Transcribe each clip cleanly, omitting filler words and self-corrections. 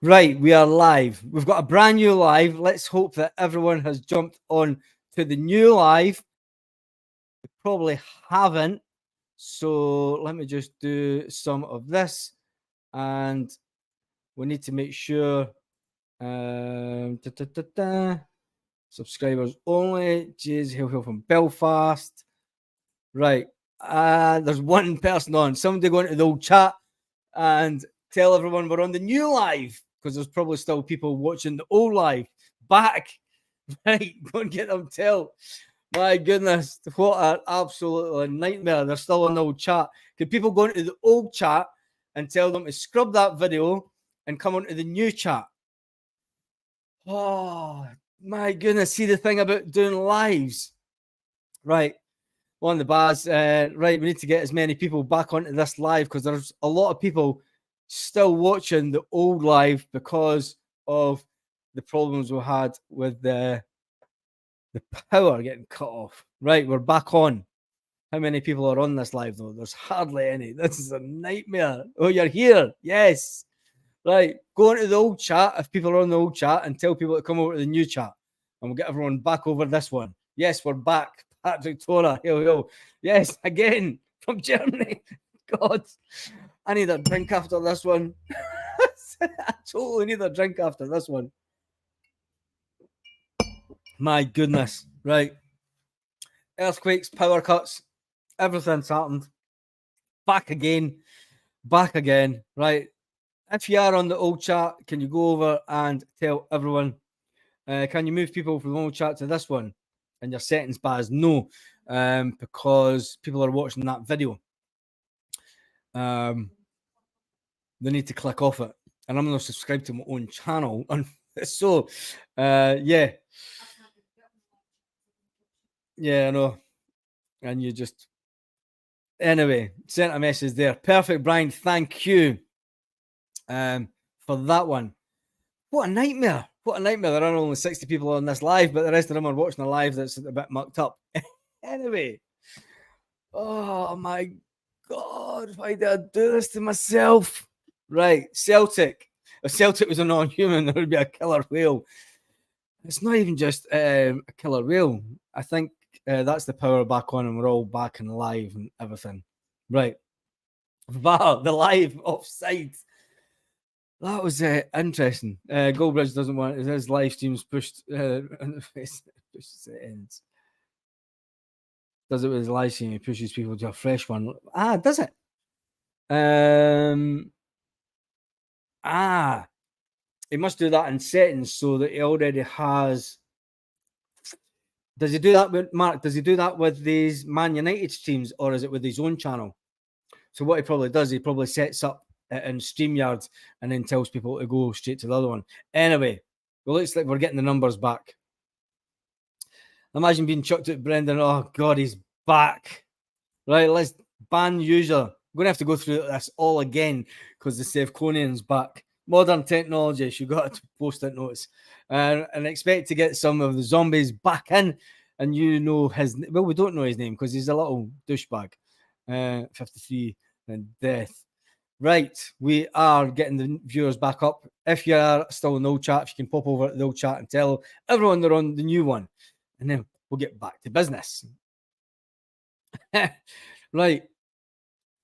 Right, we are live. We've got a brand new live. Let's hope that everyone has jumped on to the new live. We probably haven't. So let me just do some of this. And we need to make sure subscribers only. Jeez, Hill from Belfast. Right. There's one person on. Somebody go into the old chat and tell everyone we're on the new live, because there's probably still people watching the old live back. Right, go and get them tell. My goodness, what an absolute nightmare. They're still on the old chat. Could people go into the old chat and tell them to scrub that video and come onto the new chat? Oh, my goodness. See the thing about doing lives. Right. On the bars. Right, we need to get as many people back onto this live, because there's a lot of people still watching the old live because of the problems we had with the power getting cut off. Right, we're back on. How many people are on this live, though? There's hardly any. This is a nightmare. Oh, you're here. Yes. Right, go into the old chat if people are on the old chat and tell people to come over to the new chat, and we'll get everyone back over this one. Yes, we're back. Patrick Tora, hill. Yes, again from Germany. God, I need a drink after this one. I totally need a drink after this one. My goodness. Right. Earthquakes, power cuts, everything's happened. Back again. Right. If you are on the old chat, can you go over and tell everyone? Can you move people from the old chat to this one? And your settings bars? No, because people are watching that video. They need to click off it, and I'm not subscribed to my own channel. So, yeah, I know. And you just anyway sent a message there. Perfect, Brian. Thank you for that one. What a nightmare. What a nightmare. There are only 60 people on this live, but the rest of them are watching a live that's a bit mucked up. Anyway. Oh, my God. Why did I do this to myself? Right. Celtic. If Celtic was a non-human, there would be a killer whale. It's not even just a killer whale. I think that's the power back on, and we're all back and live and everything. Right. Wow, the live offside. That was interesting. Goldbridge doesn't want his live streams pushed in the face. Pushes it ends. Does it with his live stream? He pushes people to a fresh one. Does it? He must do that in settings so that he already has. Does he do that with Mark? Does he do that with these Man United streams, or is it with his own channel? So what he probably does, he probably sets up in StreamYard and then tells people to go straight to the other one. Anyway, well, looks like we're getting the numbers back. Imagine being chucked at Brendan. Oh, God, he's back. Right, let's ban user. I'm going to have to go through this all again because the Sevconian's back. Modern technology, you got to post-it notes. And expect to get some of the zombies back in. And you know his... Well, we don't know his name because he's a little douchebag. 53 and death. Right, we are getting the viewers back up. If you are still in the old chat, if you can pop over to the old chat and tell everyone they're on the new one. And then we'll get back to business. Right,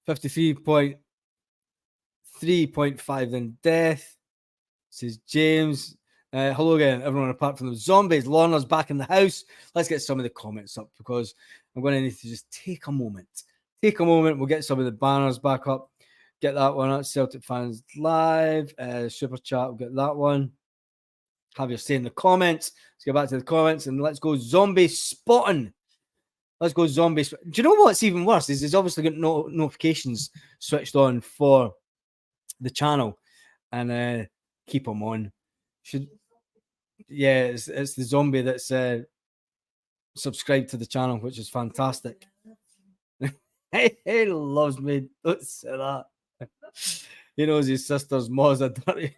53.3.5 in death. Says James. Hello again, everyone apart from the zombies. Lorna's back in the house. Let's get some of the comments up because I'm going to need to just take a moment. We'll get some of the banners back up. Get that one up. Celtic Fans Live. Super Chat. We'll get that one. Have your say in the comments. Let's get back to the comments and let's go zombie spotting. Let's go zombie. Do you know what's even worse? Is he's obviously got no notifications switched on for the channel, and keep them on. It's the zombie that's subscribed to the channel, which is fantastic. He loves me. Don't say that. He knows his sister's ma's a dirty.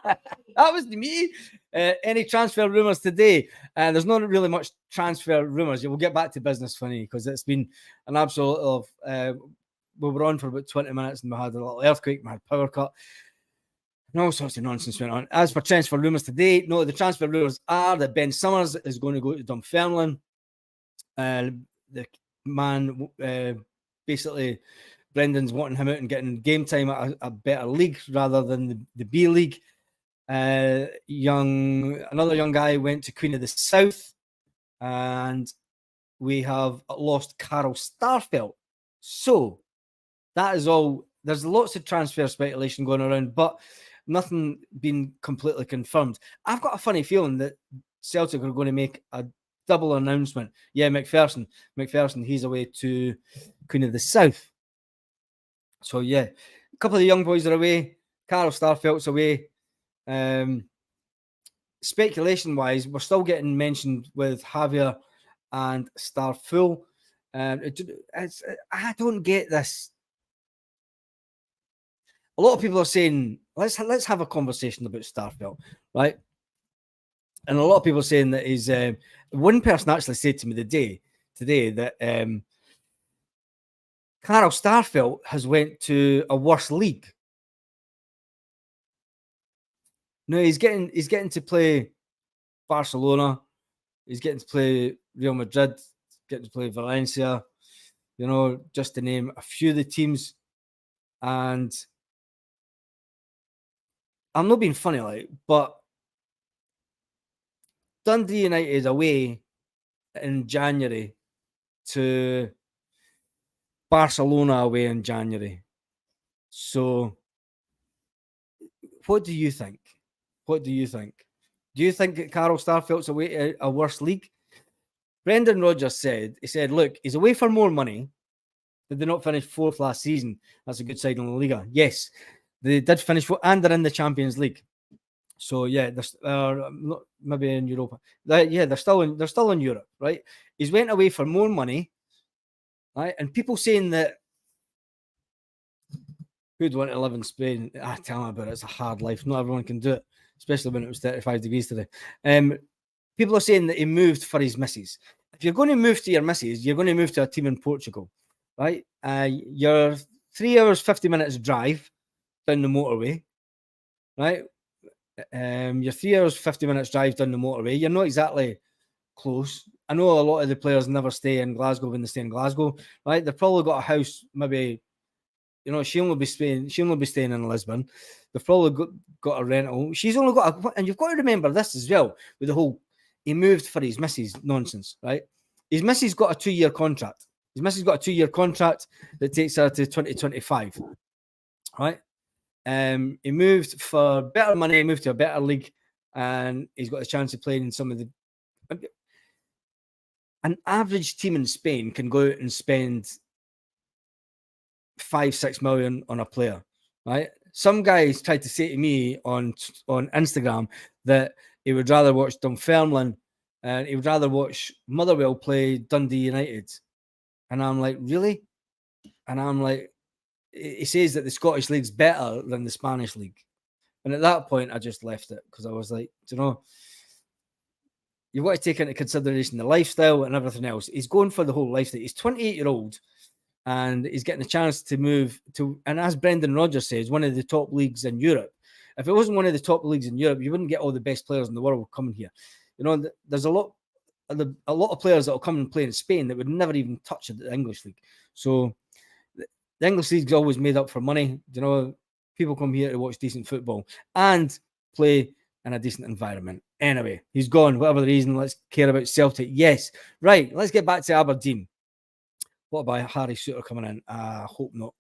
That was me. Any transfer rumours today? There's not really much transfer rumours. We'll get back to business funny because it's been an absolute of. We were on for about 20 minutes and we had a little earthquake, we had power cut. and all sorts of nonsense went on. As for transfer rumours today, no, the transfer rumours are that Ben Summers is going to go to Dunfermline. The man, basically, Brendan's wanting him out and getting game time at a better league rather than the B League. Another young guy went to Queen of the South, and we have lost Carl Starfelt. So that is all. There's lots of transfer speculation going around, but nothing being completely confirmed. I've got a funny feeling that Celtic are going to make a double announcement. Yeah, McPherson, he's away to Queen of the South. So yeah, a couple of the young boys are away. Carl Starfelt's away. Speculation-wise, we're still getting mentioned with Javier and Starful. I don't get this. A lot of people are saying, let's have a conversation about Starfelt, right? And a lot of people are saying that he's one person actually said to me today that Carl Starfelt has went to a worse league. No, he's getting to play Barcelona, he's getting to play Real Madrid, getting to play Valencia, just to name a few of the teams. And I'm not being funny, but Dundee United away in January to Barcelona away in January. So what do you think? Do you think that Carl Starfelt's away to a worse league? Brendan Rodgers said, look, he's away for more money. Did they not finish fourth last season? That's a good side in La Liga. Yes, they did finish fourth, and they're in the Champions League. So yeah, they're maybe in Europa. They're still in Europe, right? He's went away for more money, right? And people saying that who'd want to live in Spain? Tell me about it. It's a hard life. Not everyone can do it, especially when it was 35 degrees today. People are saying that he moved for his missus. If you're going to move to your missus, you're going to move to a team in Portugal, right? You're 3 hours, 50 minutes drive down the motorway, right? You're 3 hours, 50 minutes drive down the motorway. You're not exactly close. I know a lot of the players never stay in Glasgow when they stay in Glasgow, right? They've probably got a house, maybe, she'll not be staying in Lisbon. They've probably got a rental. She's only got and you've got to remember this as well with the whole he moved for his missus nonsense, right? His missus got a 2-year contract. That takes her to 2025, right? He moved for better money, moved to a better league, and he's got a chance of playing in some of the. An average team in Spain can go out and spend 5-6 million on a player, right? Some guys tried to say to me on Instagram that he would rather watch Dunfermline and he would rather watch Motherwell play Dundee United. And I'm like, really? And I'm like, he says that the Scottish League's better than the Spanish League. And at that point, I just left it because I was like, you've got to take into consideration the lifestyle and everything else. He's going for the whole lifestyle. He's 28-year-old and he's getting a chance to move to, and as Brendan Rodgers says, one of the top leagues in Europe. If it wasn't one of the top leagues in Europe, you wouldn't get all the best players in the world coming here. There's a lot of players that will come and play in Spain that would never even touch the English league. So the English league's always made up for money. People come here to watch decent football and play in a decent environment. Anyway, he's gone. Whatever the reason, let's care about Celtic. Yes. Right, let's get back to Aberdeen. What about Harry Souttar coming in? I hope not.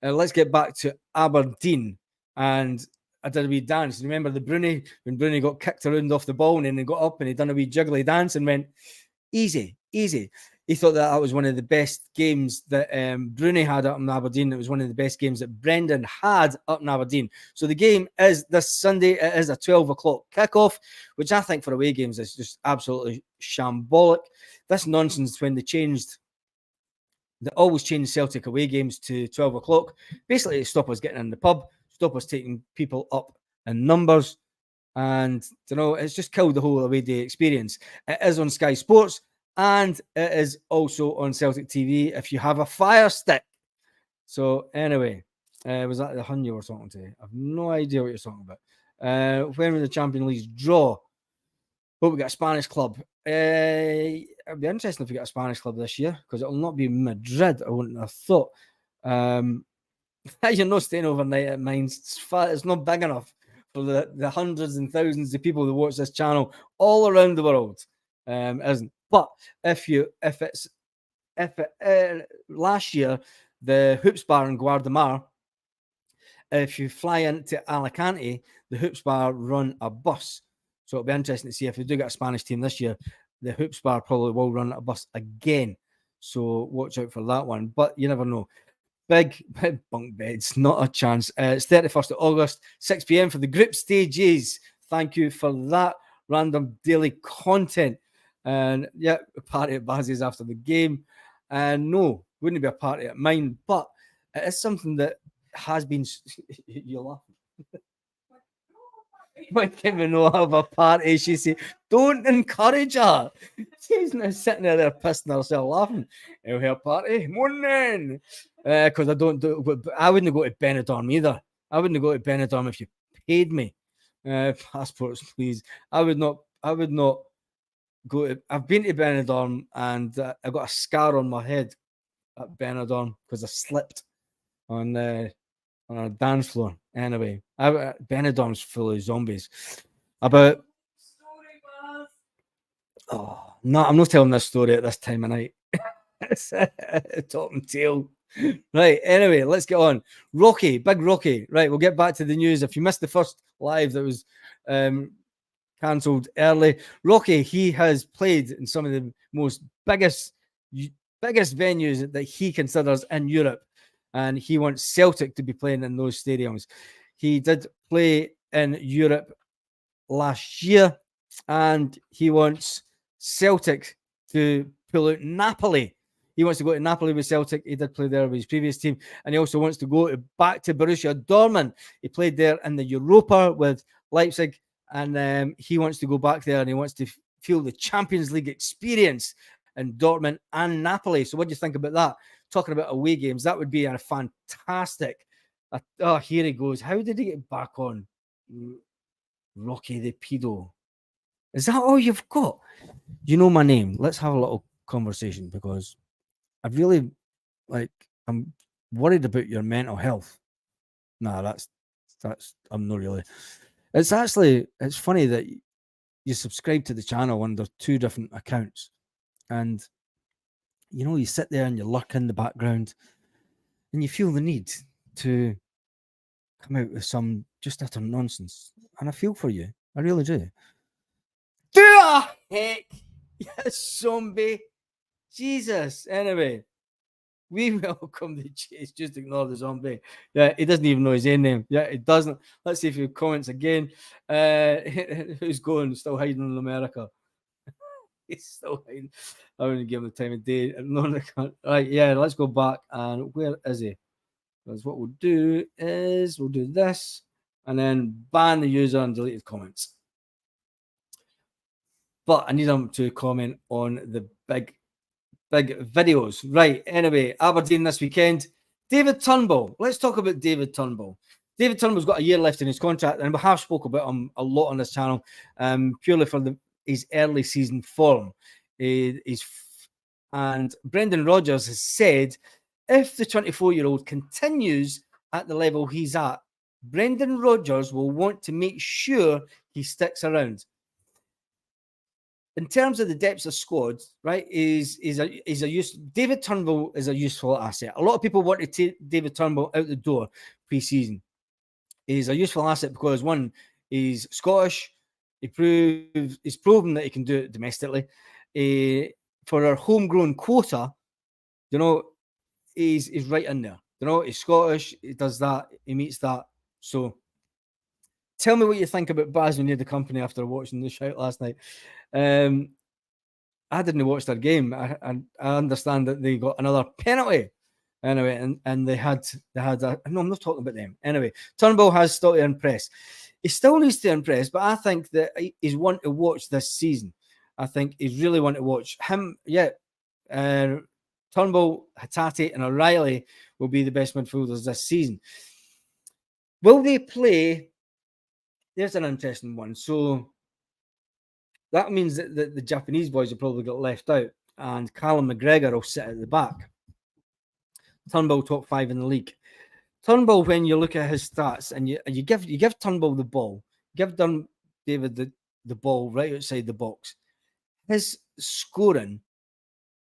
Let's get back to Aberdeen. And I did a wee dance. Remember when Bruni got kicked around off the ball and then he got up and he done a wee jiggly dance and went, easy. He thought that was one of the best games that Bruni had up in Aberdeen. It was one of the best games that Brendan had up in Aberdeen. So the game is this Sunday. It is a 12 o'clock kickoff, which I think for away games is just absolutely shambolic. This nonsense when they always change Celtic away games to 12 o'clock, basically to stop us getting in the pub, stop us taking people up in numbers. And, it's just killed the whole away day experience. It is on Sky Sports and it is also on Celtic TV if you have a Fire Stick. So anyway, Was that the Hun you were talking to? I've no idea what you're talking about. When will the Champions League draw? Hope we get a Spanish club. It'd be interesting if we get a Spanish club this year, because it'll not be Madrid, I wouldn't have thought. You're not staying overnight at Mainz. It's not big enough for the hundreds and thousands of people that watch this channel all around the world. Isn't. But last year, the Hoops Bar in Guardamar, if you fly into Alicante, the Hoops Bar run a bus. So it'll be interesting to see if we do get a Spanish team this year. The Hoops Bar probably will run a bus again. So watch out for that one. But you never know. Big bunk beds, not a chance. It's 31st of August, 6 p.m. for the group stages. Thank you for that random daily content. And yeah, a party at Bazzi's after the game. And no, wouldn't be a party at mine, but it is something that has been. You're laughing. Why can't we not have a party? She said, don't encourage her. She's now sitting there pissing herself laughing. We'll have a party. Morning. Because I wouldn't go to Benidorm either. I wouldn't go to Benidorm if you paid me. Passports, please. I would not go to. I've been to Benidorm and I got a scar on my head at Benidorm because I slipped on a dance floor. Anyway, Benidorm's full of zombies. No, I'm not telling this story at this time of night. It's top and tail. Right, anyway, let's get on. Big Rocky. Right, we'll get back to the news. If you missed the first live that was cancelled early, Rocky, he has played in some of the biggest venues that he considers in Europe, and he wants Celtic to be playing in those stadiums. He did play in Europe last year, and he wants Celtic to pull out Napoli. He wants to go to Napoli with Celtic. He did play there with his previous team, and he also wants to go back to Borussia Dortmund. He played there in the Europa with Leipzig, and he wants to go back there, and he wants to feel the Champions League experience in Dortmund and Napoli. So what do you think about that? Talking about away games, that would be a fantastic. Here he goes. How did he get back on? Rocky the pedo. Is that all you've got? You know my name. Let's have a little conversation, because I really, I'm worried about your mental health. Nah, that's, I'm not really. It's funny that you subscribe to the channel under two different accounts, and you sit there and you lurk in the background and you feel the need to come out with some just utter nonsense. And I feel for you. I really do. Do a heck, yes, zombie. Jesus. Anyway, we welcome the chase. Just ignore the zombie. Yeah, he doesn't even know his own name. Yeah, he doesn't. Let's see if he comments again. Who's going? Still hiding in America. He's still hiding. I wouldn't give him the time of day. Right, yeah, let's go back. And where is he? Because what we'll do is we'll do this and then ban the user and deleted comments. But I need him to comment on the big videos. Right, anyway, Aberdeen this weekend. David Turnbull. Let's talk about David Turnbull. David Turnbull's got a year left in his contract, and we have spoke about him a lot on this channel, purely for his early season form. And Brendan Rodgers has said, if the 24-year-old continues at the level he's at, Brendan Rodgers will want to make sure he sticks around. In terms of the depth of squad, right, David Turnbull is a useful asset. A lot of people want to take David Turnbull out the door pre-season. He's a useful asset because, one, he's Scottish. He's proven that he can do it domestically. For our homegrown quota, he's right in there. He's Scottish. He does that. He meets that. So tell me what you think about Baz when you had the company after watching the shout last night. I didn't watch their game. I understand that they got another penalty. Anyway, and they had no, I'm not talking about them. Anyway, Turnbull has still to impress. He still needs to impress, but I think that he's one to watch this season. I think he's really one to watch him. Yeah, Turnbull, Hatate, and O'Reilly will be the best midfielders this season. Will they play? There's an interesting one. So that means that the Japanese boys will probably get left out, and Callum McGregor will sit at the back. Turnbull top 5 in the league. Turnbull, when you look at his stats and you give Turnbull the ball, give David the ball right outside the box, his scoring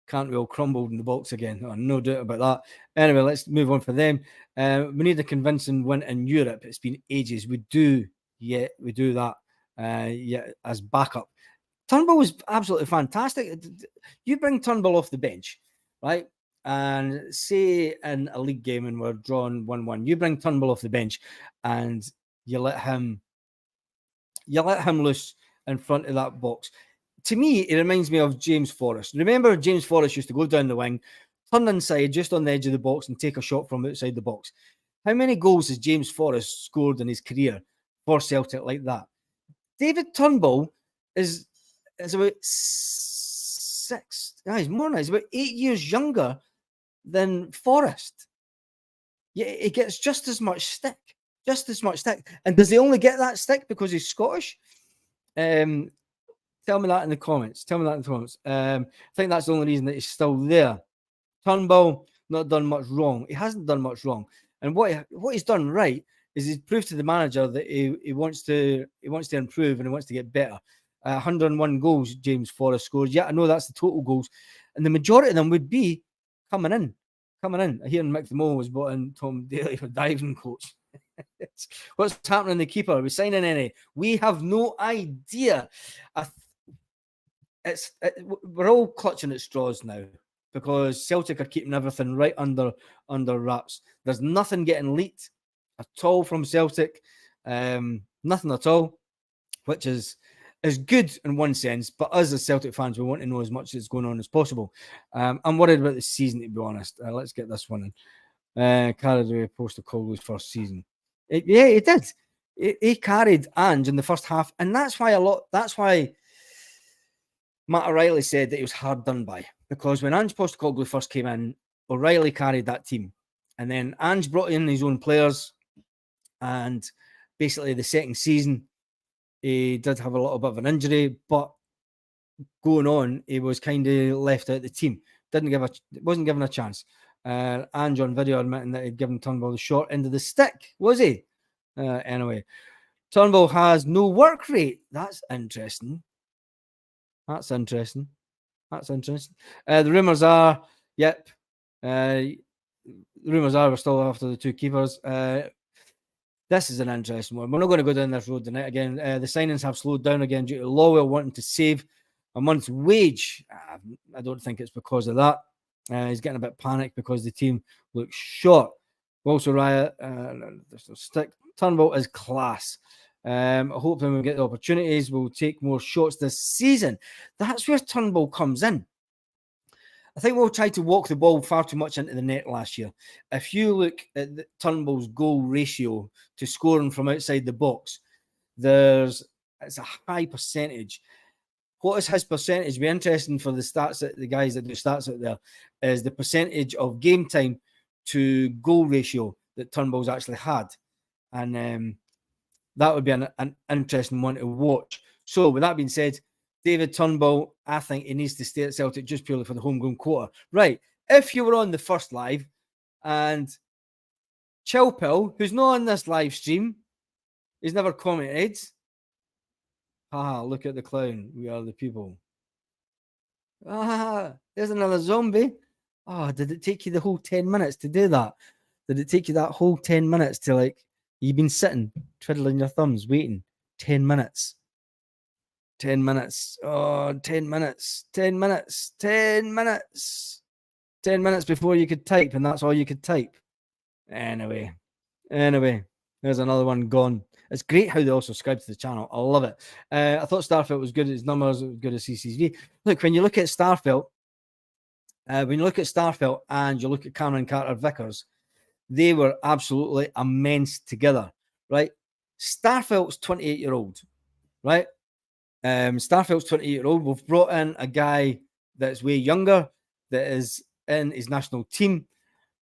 can't be all crumbled in the box again. Oh, no doubt about that. Anyway, let's move on for them. We need a convincing win in Europe. It's been ages. We do that as backup. Turnbull was absolutely fantastic. You bring Turnbull off the bench, right? And say in a league game and we're drawn 1-1, you bring Turnbull off the bench and you let him loose in front of that box. To me, it reminds me of James Forrest. Remember, James Forrest used to go down the wing, turn inside just on the edge of the box and take a shot from outside the box. How many goals has James Forrest scored in his career for Celtic like that? David Turnbull is about 6. He's more now. He's about 8 years younger than Forrest. Yeah, he gets just as much stick. And does he only get that stick because he's Scottish? Tell me that in the comments. I think that's the only reason that he's still there. Turnbull, not done much wrong. He hasn't done much wrong. And what he's done right is he's proved to the manager that he wants to improve and he wants to get better. 101 goals James Forrest scores. Yeah, I know that's the total goals. And the majority of them would be coming in. I hear Mick the Mole was brought in Tom Daly for diving coach. What's happening in the keeper? Are we signing any? We have no idea. We're all clutching at straws now because Celtic are keeping everything right under wraps. There's nothing getting leaked at all from Celtic. Nothing at all, which is good in one sense, but us as Celtic fans, we want to know as much as going on as possible. I'm worried about the season, to be honest. Let's get this one in. Carried away post-Cogley's first season. He did. He carried Ange in the first half, and that's why Matt O'Reilly said that he was hard done by, because when Ange Postecoglou first came in, O'Reilly carried that team, and then Ange brought in his own players, and basically the second season he did have a little bit of an injury, but going on, he was kind of left out the team. Wasn't given a chance. Ange on video admitting that he'd given Turnbull the short end of the stick, was he? Anyway, Turnbull has no work rate. That's interesting. The rumours are, we're still after the two keepers. This is an interesting one. We're not going to go down this road tonight again. The signings have slowed down again due to Lowell wanting to save a month's wage. I don't think it's because of that. He's getting a bit panicked because the team looks short. Also, Riot, Turnbull is class. Hopefully, when we get the opportunities, we'll take more shots this season. That's where Turnbull comes in. I think we'll try to walk the ball far too much into the net last year. If you look at Turnbull's goal ratio to scoring from outside the box, it's a high percentage. What is his percentage? It'd be interesting for the guys that do stats out there, is the percentage of game time to goal ratio that Turnbull's actually had. And that would be an interesting one to watch. So with that being said, David Turnbull, I think he needs to stay at Celtic just purely for the homegrown quota. Right, if you were on the first live and Chilpill, who's not on this live stream, he's never commented. Haha, look at the clown. We are the people. There's another zombie. Oh, did it take you the whole 10 minutes to do that? Did it take you that whole 10 minutes to you've been sitting, twiddling your thumbs, waiting 10 minutes. 10 minutes. Oh, 10 minutes. 10 minutes. 10 minutes. 10 minutes before you could type, and that's all you could type. Anyway, there's another one gone. It's great how they all subscribe to the channel. I love it. I thought Starfelt was good at his numbers, good at CCV. Look, when you look at Starfelt, and you look at Cameron Carter-Vickers, they were absolutely immense together, right? Starfelt's 28-year-old, right? Starfelt's 28-year-old. We've brought in a guy that's way younger, that is in his national team,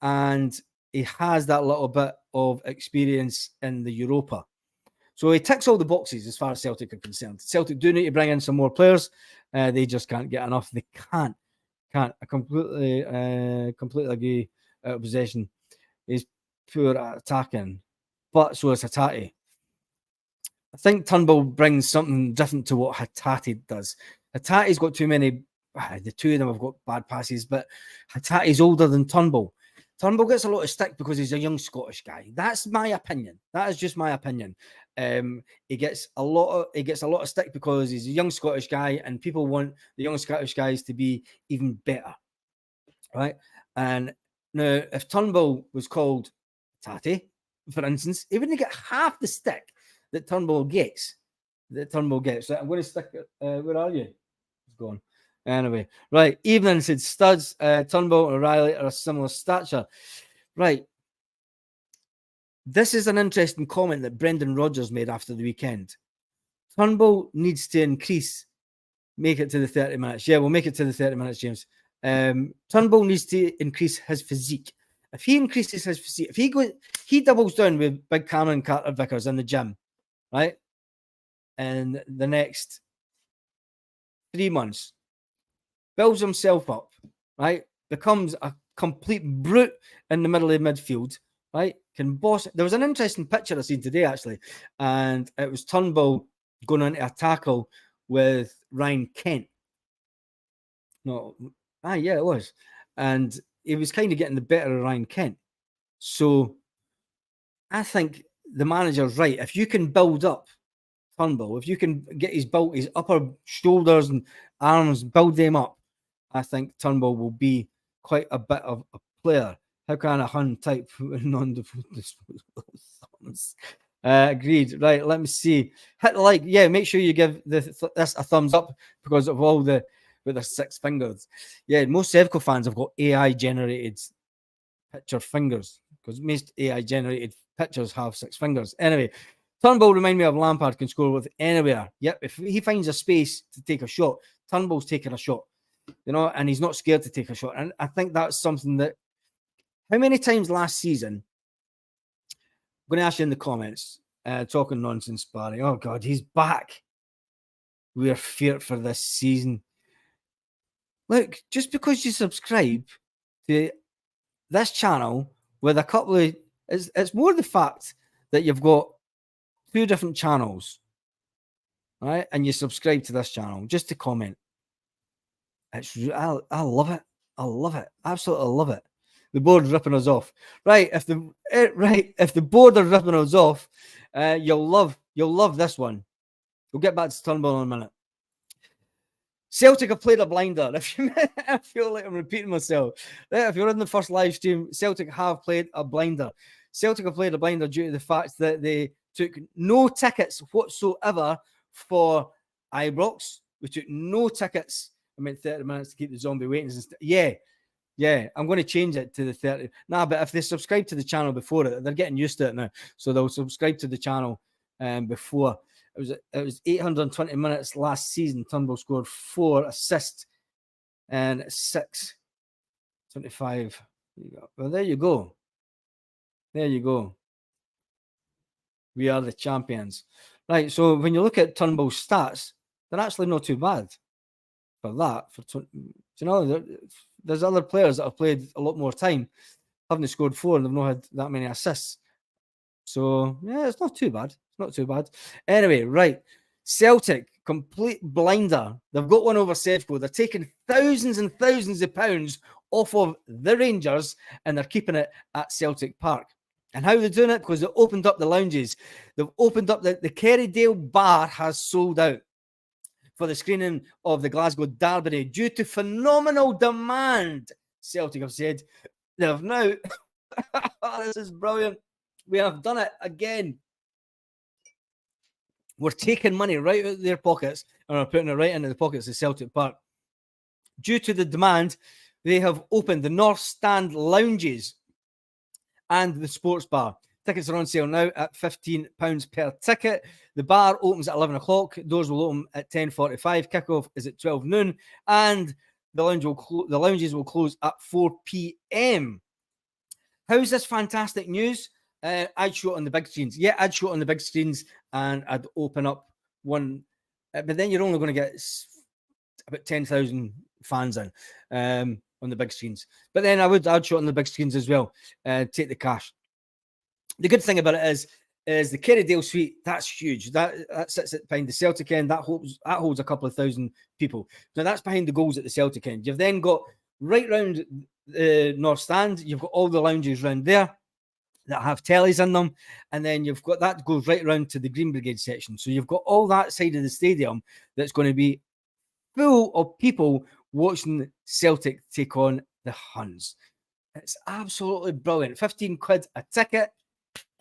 and he has that little bit of experience in the Europa. So he ticks all the boxes as far as Celtic are concerned. Celtic do need to bring in some more players. They just can't get enough. They can't. I completely agree. Out of possession, he's poor at attacking, but so is Hatate. I think Turnbull brings something different to what Hatate does. Hatate's got too many. The two of them have got bad passes, but Hatate's older than Turnbull. Turnbull gets a lot of stick because he's a young Scottish guy. That's my opinion. That is just my opinion. He gets a lot of stick because he's a young Scottish guy, and people want the young Scottish guys to be even better, right? And now, if Turnbull was called Tatty, for instance, he wouldn't get half the stick that Turnbull gets. So I'm going to stick it. Where are you? He's gone. Anyway, right. Evening said Studs, Turnbull and O'Reilly are a similar stature. Right. This is an interesting comment that Brendan Rodgers made after the weekend. Turnbull needs to make it to the 30 minutes. Yeah, we'll make it to the 30 minutes, James. Turnbull needs to increase his physique. If he increases his physique, he doubles down with Big Cameron Carter-Vickers in the gym, right? And the next 3 months, builds himself up, right? Becomes a complete brute in the middle of the midfield, right? Can boss. There was an interesting picture I seen today, actually, and it was Turnbull going into a tackle with Ryan Kent. Yeah, it was. And he was kind of getting the better of Ryan Kent. So I think the manager's right. If you can build up Turnbull, if you can get his upper shoulders and arms, build them up, I think Turnbull will be quite a bit of a player. How can a Hun type non-disposable thumbs? Agreed. Right, let me see. Hit the like. Yeah, make sure you give this a thumbs up because of all with their 6 fingers. Yeah, most Sevco fans have got AI-generated picture fingers because most AI-generated pictures have 6 fingers. Anyway, Turnbull remind me of Lampard, can score with anywhere. Yep, if he finds a space to take a shot, Turnbull's taking a shot. And he's not scared to take a shot. And I think that's something that. How many times last season? I'm going to ask you in the comments. Talking nonsense, Barry. Oh God, he's back. We're feared for this season. Look, just because you subscribe to this channel with a couple of, it's more the fact that you've got 2 different channels, right? And you subscribe to this channel just to comment. I love it. I love it. Absolutely love it. The board's ripping us off. Right. If the board are ripping us off, you'll love this one. We'll get back to Turnbull in a minute. Celtic have played a blinder. I feel like I'm repeating myself. If you're in the first live stream, Celtic have played a blinder. Celtic have played a blinder due to the fact that they took no tickets whatsoever for Ibrox. We took no tickets. 30 minutes to keep the zombie waiting. Yeah, I'm going to change it to the 30. But if they subscribe to the channel before it, they're getting used to it now. So they'll subscribe to the channel before. It was 820 minutes last season. Turnbull scored 4 assists and 6. 25. Well, there you go. We are the champions. Right, so when you look at Turnbull's stats, they're actually not too bad. For that, there's other players that have played a lot more time, haven't scored 4, and they've not had that many assists. So yeah, it's not too bad. Anyway, right, Celtic, complete blinder. They've got one over Sevco. They're taking thousands and thousands of pounds off of the Rangers, and they're keeping it at Celtic Park. And how are they doing it? Because they opened up the lounges. They've opened up the Kerrydale bar has sold out for the screening of the Glasgow Derby due to phenomenal demand. Celtic have said they have now. This is brilliant. We have done it again. We're taking money right out of their pockets and we're putting it right into the pockets of Celtic Park. Due to the demand, they have opened the North Stand lounges and the sports bar. Tickets are on sale now at £15 per ticket. The bar opens at 11 o'clock. Doors will open at 10:45. Kickoff is at 12 noon. And the lounges will close at 4 p.m. How's this fantastic news? I'd show it on the big screens. Yeah, I'd show it on the big screens, and I'd open up one. But then you're only going to get about 10,000 fans in on the big screens. But then I'd show it on the big screens as well. Take the cash. The good thing about it is the Kerrydale Suite. That's huge. That sits behind the Celtic end. That holds a couple of thousand people. Now that's behind the goals at the Celtic end. You've then got right round the North Stand. You've got all the lounges round there that have tellies in them, and then you've got that goes right round to the Green Brigade section. So you've got all that side of the stadium that's going to be full of people watching Celtic take on the Huns. It's absolutely brilliant. 15 quid a ticket.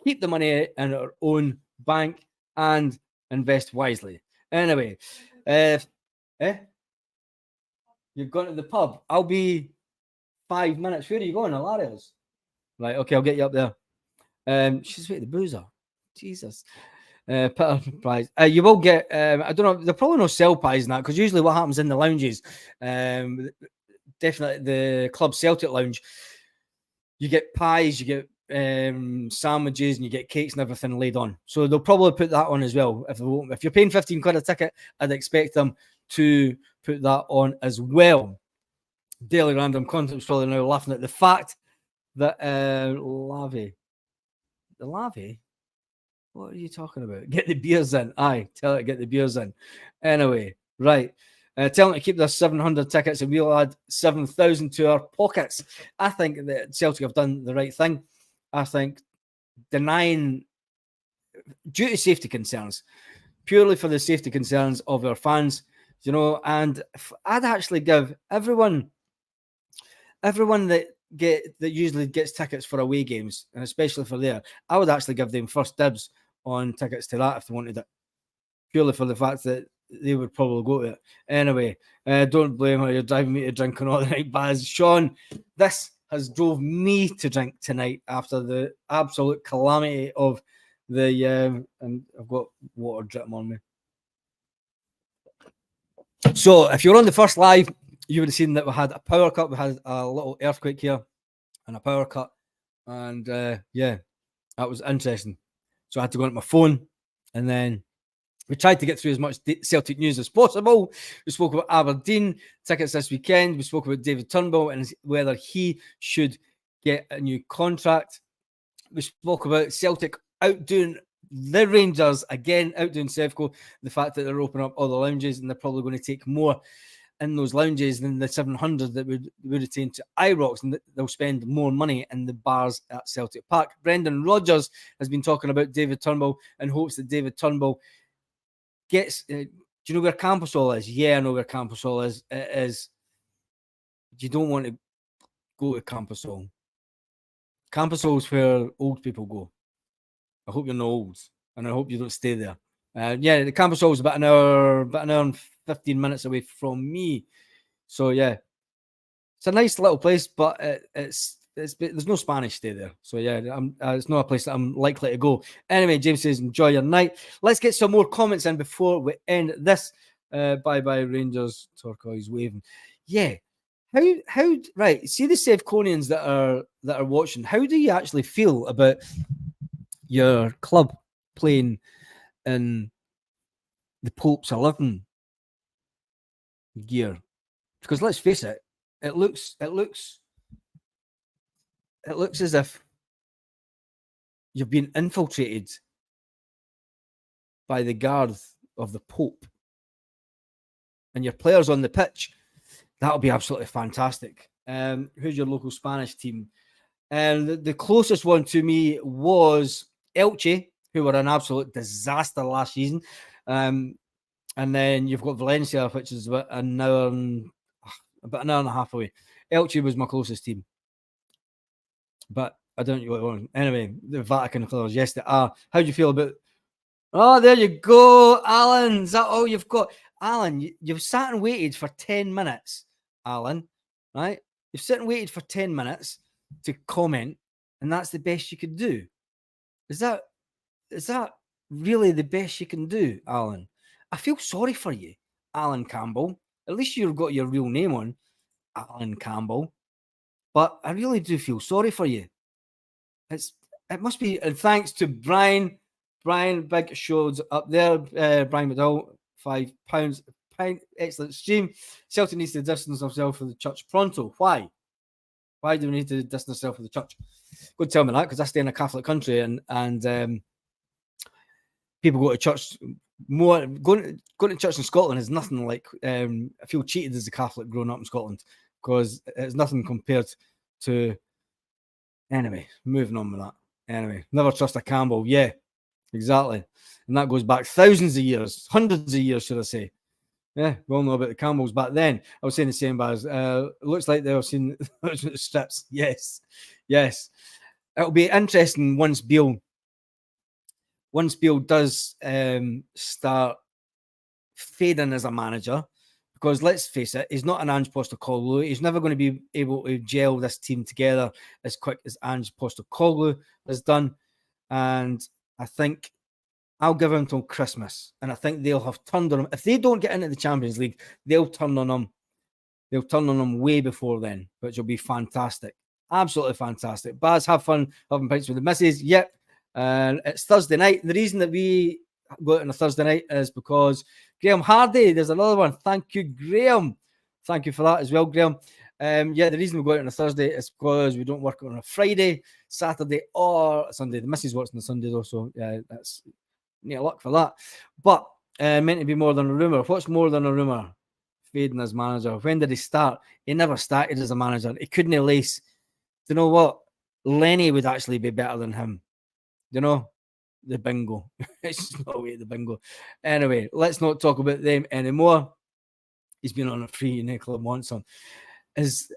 Keep the money in our own bank and invest wisely. Anyway, you've gone to the pub. I'll be 5 minutes. Where are you going, Hilarious? Right, okay, I'll get you up there. She's waiting the boozer. Jesus. Prize. You will get, I don't know, they'll probably no sell pies in that, because usually what happens in the lounges, definitely the Club Celtic lounge, you get pies, you get sandwiches, and you get cakes and everything laid on. So they'll probably put that on as well. If you're paying 15 quid a ticket, I'd expect them to put that on as well. Daily Random Content's probably now laughing at the fact that Lavy. The Lavy? What are you talking about? Get the beers in. Aye, tell it to get the beers in. Anyway, right. Tell them to keep their 700 tickets, and we'll add 7,000 to our pockets. I think that Celtic have done the right thing. I think denying, due to safety concerns, purely for the safety concerns of our fans, you know, and I'd actually give everyone that usually gets tickets for away games, and especially for there, I would actually give them first dibs on tickets to that if they wanted it, purely for the fact that they would probably go to it. Anyway, don't blame her. You're driving me to drinking all the night, Baz. Sean, this has drove me to drink tonight after the absolute calamity of the and I've got water dripping on me. So if you're on the first live, you would have seen that we had a power cut. We had a little earthquake here and a power cut, and yeah, that was interesting. So I had to go on my phone, and then we tried to get through as much Celtic news as possible. We spoke about Aberdeen tickets this weekend. We spoke about David Turnbull and whether he should get a new contract. We spoke about Celtic outdoing the Rangers again, outdoing Sevco, the fact that they're opening up all the lounges, and they're probably going to take more in those lounges than the 700 that would retain to IROX, and they'll spend more money in the bars at Celtic Park. Brendan Rodgers has been talking about David Turnbull and hopes that David Turnbull gets. Do you know where Camposol is? Yeah, I know where Camposol is. It is. You don't want to go to Camposol. Camposol is where old people go. I hope you're not old, and I hope you don't stay there. Yeah, the Camposol is about an hour and 15 minutes away from me. So yeah, it's a nice little place, but it's there's no Spanish stay there. So yeah, it's not a place that I'm likely to go. Anyway, James says enjoy your night. Let's get some more comments in before we end this. Bye bye Rangers. Turquoise waving. Yeah. How right? See the Sevconians that are watching. How do you actually feel about your club playing in the Pope's 11 gear? Because let's face it, it looks as if you've been infiltrated by the guard of the Pope, and your players on the pitch. That'll be absolutely fantastic. Who's your local Spanish team? And the closest one to me was Elche, who were an absolute disaster last season. And then you've got Valencia, which is about an hour and a half away. Elche was my closest team. But I don't know. Anyway, the Vatican colours, yes, they are. How do you feel about... Oh, there you go, Alan. Is that all you've got? Alan, you've sat and waited for 10 minutes, Alan, right? You've sat and waited for 10 minutes to comment, and that's the best you could do. Is that really the best you can do, Alan? I feel sorry for you, Alan Campbell. At least you've got your real name on. Alan Campbell, but I really do feel sorry for you. It must be, and thanks to Brian, big shows up there. Brian McDowell, £5. Excellent stream. Celtic needs to distance himself from the church pronto. Why? Why do we need to distance ourselves from the church? Go tell me that, because I stay in a Catholic country, and people go to church more. Going to church in Scotland is nothing like. I feel cheated as a Catholic growing up in Scotland, because it's nothing compared to. Anyway, moving on with that. Anyway, never trust a Campbell. Yeah, exactly. And that goes back thousands of years, hundreds of years, should I say. Yeah, we all know about the Campbells back then. I was saying the same, Baz. It looks like they've seen the strips. Yes. It'll be interesting once Beale does start fading as a manager, because let's face it, he's not an Ange Postecoglou. He's never going to be able to gel this team together as quick as Ange Postecoglou has done. And I think I'll give him till Christmas, and I think they'll have turned on him. If they don't get into the Champions League, they'll turn on him. They'll turn on him way before then, which will be fantastic. Absolutely fantastic. Baz, have fun having pints with the missus. Yep. And it's Thursday night. The reason that we go out on a Thursday night is because Graham Hardy, there's another one. Thank you, Graham. Thank you for that as well, Graham. The reason we go out on a Thursday is because we don't work on a Friday, Saturday, or Sunday. The missus works on the Sunday, though, so that's near luck for that. But meant to be more than a rumour. What's more than a rumour? Fading as manager. When did he start? He never started as a manager. He couldn't lace. Do you know what? Lenny would actually be better than him. You know, the bingo. It's not way the bingo. Anyway, let's not talk about them anymore. He's been on a free in a club wants him. Is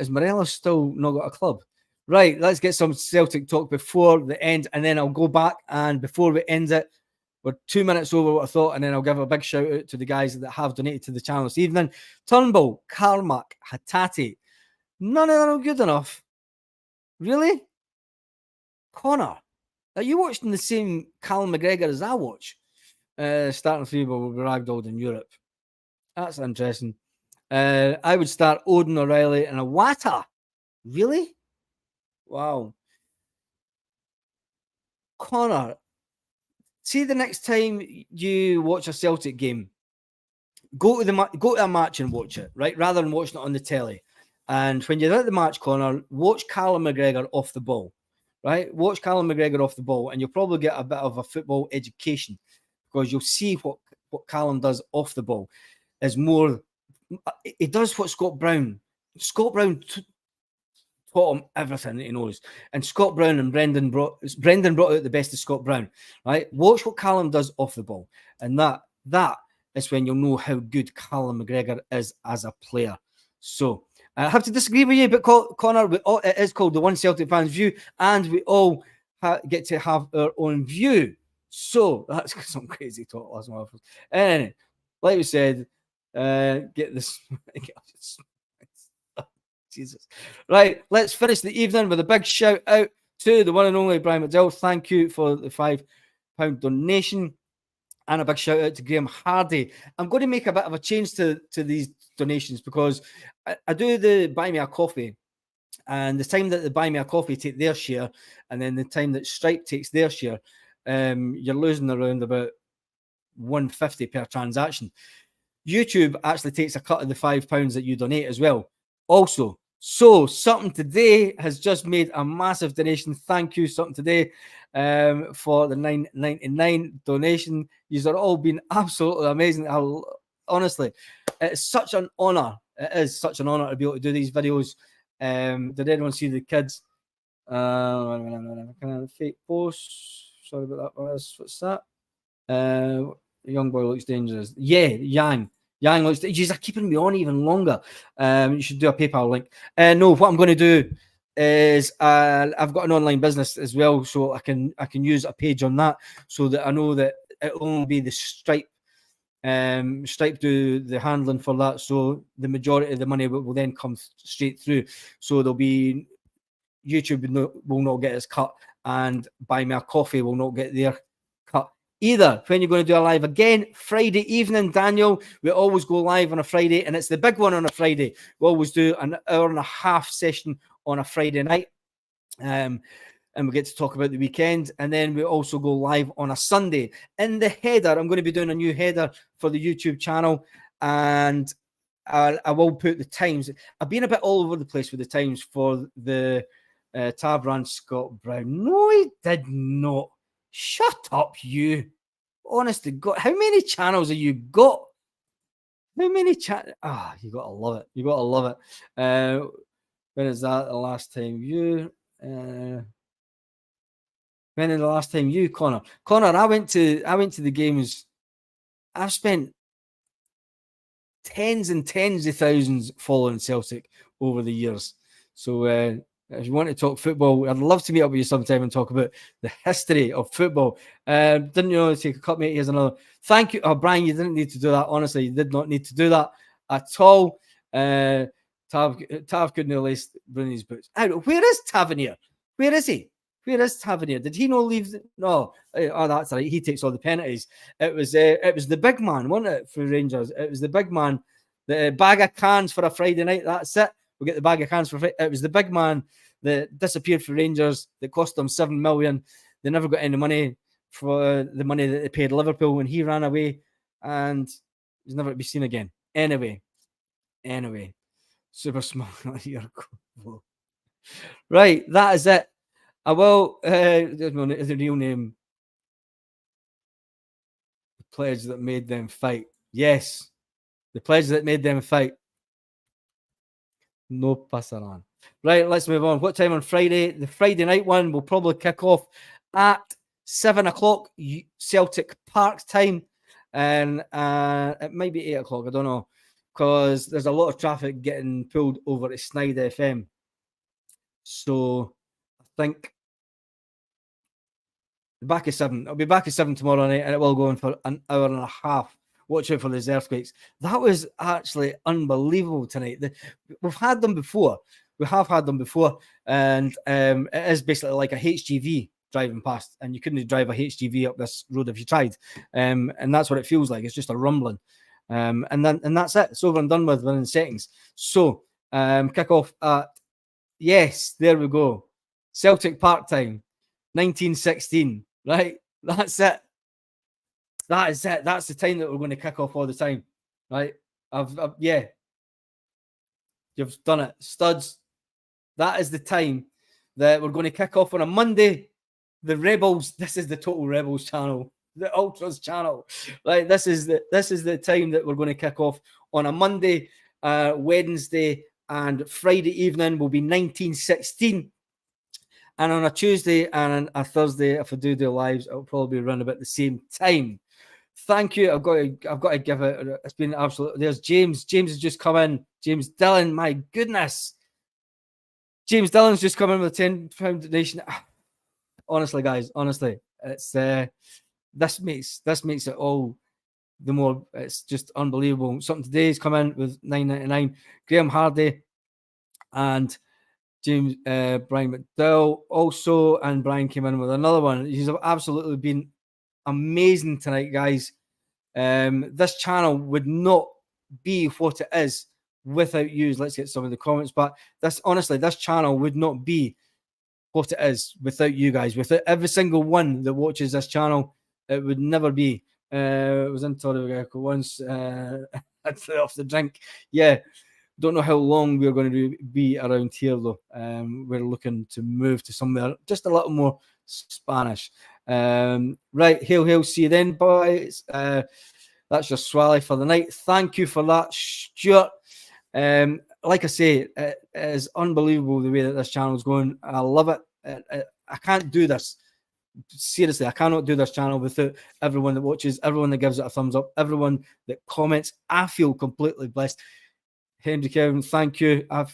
Morelos still not got a club? Right, let's get some Celtic talk before the end, and then I'll go back, and before we end it, we're 2 minutes over what I thought, and then I'll give a big shout out to the guys that have donated to the channel this evening. Turnbull, Carmack, Hattati. None of them are good enough. Really? Connor, are you watching the same Callum McGregor as I watch? Starting three will be ragdolled in Europe. That's interesting. I would start Odin, O'Reilly, and Iwata. Really? Wow. Connor, see, the next time you watch a Celtic game, go to a match and watch it, right? Rather than watching it on the telly. And when you're at the match, Connor, watch Callum McGregor off the ball, right? Watch Callum McGregor off the ball, and you'll probably get a bit of a football education, because you'll see what Callum does off the ball is more. He does what Scott Brown taught him everything that he knows. And Scott Brown and Brendan brought out the best of Scott Brown, right? Watch what Callum does off the ball. And that is when you'll know how good Callum McGregor is as a player. So I have to disagree with you, but Connor, it is called the One Celtic Fans View, and we all get to have our own view. So that's some crazy talk last month. Anyway, like we said, get this. Jesus. Right, let's finish the evening with a big shout out to the one and only Brian McDowell. Thank you for the £5 donation. And a big shout out to Graham Hardy. I'm going to make a bit of a change to these donations, because I do the Buy Me a Coffee. And the time that the Buy Me a Coffee take their share, and then the time that Stripe takes their share, you're losing around about $1.50 per transaction. YouTube actually takes a cut of the £5 that you donate as well. Also, so Something Today has just made a massive donation. Thank you, Something Today, for the $9.99 donation. You've all been absolutely amazing. Honestly, it's such an honor. It is such an honor to be able to do these videos. Did anyone see the kids? Fake posts. Sorry about that. What's that? Young boy looks dangerous. Yeah, Yang looks dangerous. You're keeping me on even longer. You should do a PayPal link. No, what I'm going to do is I've got an online business as well, so I can use a page on that, so that I know that it'll only be the Stripe. Stripe do the handling for that, so the majority of the money will then come straight through. So there'll be YouTube will not get its cut, and Buy Me a Coffee will not get their cut either when you're going to do a live again. Friday evening, Daniel, we always go live on a Friday, and it's the big one on a Friday. We always do an hour and a half session on a Friday night. And we get to talk about the weekend, and then we also go live on a Sunday. In the header, I'm going to be doing a new header for the YouTube channel, and I will put the times. I've been a bit all over the place with the times for the Tab Scott Brown. No, he did not. Shut up, you. Honest to God, how many channels have you got? How many channels? You got to love it. You got to love it. When is that the last time you? When is the last time you, Connor? Connor, I went to the games. I've spent tens and tens of thousands following Celtic over the years. So if you want to talk football, I'd love to meet up with you sometime and talk about the history of football. Didn't you know, take a cut, mate? Here's another. Thank you. Oh, Brian, you didn't need to do that. Honestly, you did not need to do that at all. Tav couldn't have laced Bruni's boots. Where is Tavernier? Where is he? Where is Tavernier? Did he not leave? No. Oh, that's right. He takes all the penalties. It was the big man, wasn't it, for Rangers? It was the big man. The bag of cans for a Friday night. That's it. We'll get the bag of cans for Friday. It was the big man that disappeared for Rangers. That cost them $7 million. They never got any money for the money that they paid Liverpool when he ran away, and he's never to be seen again. Anyway, super small. Right, that is it. I will. The real name. The pledge that made them fight. Yes, the pledge that made them fight. No passaran. Right, let's move on. What time on Friday? The Friday night one will probably kick off at 7 o'clock Celtic Park time, and it might be 8 o'clock. I don't know, because there's a lot of traffic getting pulled over to Snide FM. So I think back at 7. I'll be back at 7 tomorrow night, and it will go on for an hour and a half. Watch out for these earthquakes. That was actually unbelievable tonight. We've had them before. We have had them before, and it is basically like a HGV driving past, and you couldn't drive a HGV up this road if you tried. And that's what it feels like. It's just a rumbling. And that's it. It's over and done with within seconds. So kick off at, yes, there we go. Celtic Park time, 1916. Right, that's it. That is it. That's the time that we're going to kick off all the time. Right, yeah, you've done it, studs. That is the time that we're going to kick off on a Monday. The Rebels. This is the Total Rebels channel, the Ultras channel. Right, this is the time that we're going to kick off on a Monday, Wednesday, and Friday evening will be 1916. And on a Tuesday and a Thursday, if I do lives, it'll probably be around about the same time. Thank you. I've got to give it. It's been absolute. There's James. James has just come in. James Dillon. My goodness. James Dillon's just come in with a £10 donation. Honestly, guys. Honestly, it's this makes it all the more. It's just unbelievable. Something today's come in with £9.99. Graham Hardy and James Brian McDowell also, and Brian came in with another one. He's absolutely been amazing tonight, guys. This channel would not be what it is without you. Let's get some of the comments, but this channel would not be what it is without you guys. Without every single one that watches this channel, it would never be. It was in Torre once off the drink. Yeah. Don't know how long we're going to be around here, though. We're looking to move to somewhere just a little more Spanish. Right, hail, see you then, boys. That's your swally for the night. Thank you for that, Stuart. Like I say, it is unbelievable the way that this channel is going. I love it. I can't do this. Seriously, I cannot do this channel without everyone that watches, everyone that gives it a thumbs up, everyone that comments. I feel completely blessed. Henry Kevin, thank you. I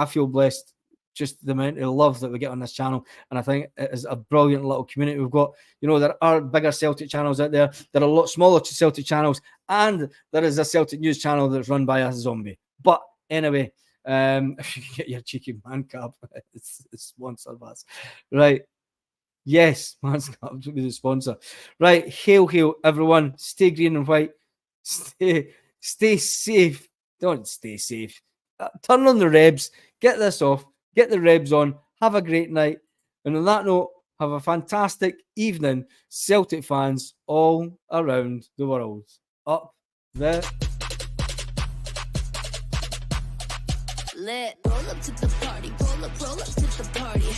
feel blessed just the amount of love that we get on this channel, and I think it is a brilliant little community we've got. There are bigger Celtic channels out there. There are a lot smaller Celtic channels, and there is a Celtic news channel that's run by a zombie. But anyway, if you can get your cheeky man cap, it's sponsored us, right? Yes, Manscaped will be the sponsor. Right, hail, everyone. Stay green and white. Stay safe. Don't stay safe. Turn on the rebs. Get this off. Get the rebs on. Have a great night. And on that note, have a fantastic evening, Celtic fans all around the world. Up the lit. Roll up to the party, roll up to the party.